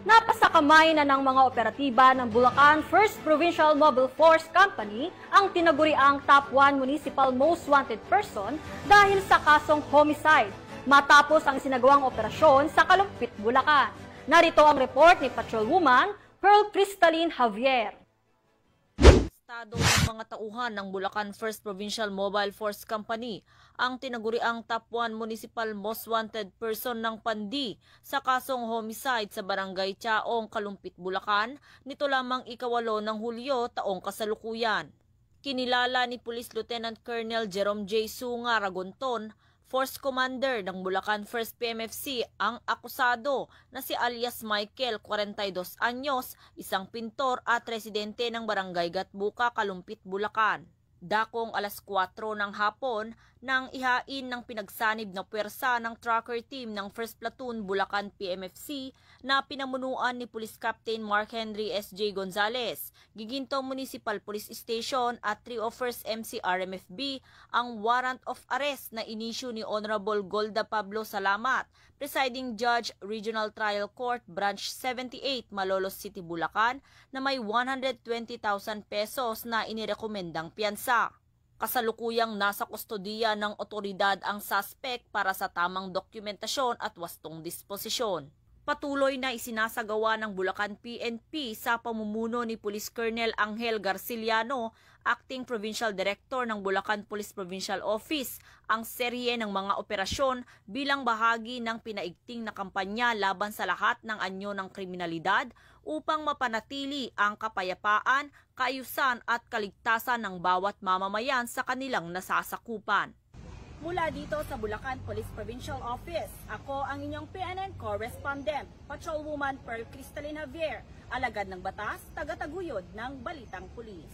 Napasakamay na ng mga operatiba ng Bulacan 1st Provincial Mobile Force Company ang tinaguriang top 1 municipal most wanted person dahil sa kasong homicide matapos ang sinagawang operasyon sa Kalumpit, Bulacan. Narito ang report ni Patrolwoman Pearl Crystalline Javier. Estado ng mga tauhan ng Bulacan 1st Provincial Mobile Force Company ang tinaguriang top 1 municipal most wanted person ng Pandi sa kasong homicide sa Barangay Chaong, Kalumpit, Bulacan nito lamang ika-8 ng Hulyo taong kasalukuyan. Kinilala ni Police Lieutenant Colonel Jerome J. Sunga Ragonton, Force Commander ng Bulacan 1st PMFC, ang akusado na si alias Michael, 42 anyos, isang pintor at residente ng Barangay Gatbuka, Kalumpit, Bulacan. Dakong alas 4 ng hapon nang ihain ng pinagsanib na puwersa ng tracker team ng 1st Platoon Bulacan PMFC na pinamunuan ni Police Captain Mark Henry S.J. Gonzales, Giginto Municipal Police Station at 301st MC-RMFB ang warrant of arrest na inisyu ni Honorable Golda Pablo Salamat, Presiding Judge Regional Trial Court Branch 78, Malolos City, Bulacan, na may 120,000 pesos na inirekomendang piyansa. Kasalukuyang nasa kustodiya ng otoridad ang suspect para sa tamang dokumentasyon at wastong disposisyon. Patuloy na isinasagawa ng Bulacan PNP sa pamumuno ni Police Colonel Angel Garciliano, Acting Provincial Director ng Bulacan Police Provincial Office, ang serye ng mga operasyon bilang bahagi ng pinaigting na kampanya laban sa lahat ng anyo ng kriminalidad upang mapanatili ang kapayapaan, kaayusan at kaligtasan ng bawat mamamayan sa kanilang nasasakupan. Mula dito sa Bulacan Police Provincial Office, ako ang inyong PNN correspondent, Patrolwoman Pearl Crystalline Javier, alagad ng batas, taga-taguyod ng Balitang Pulis.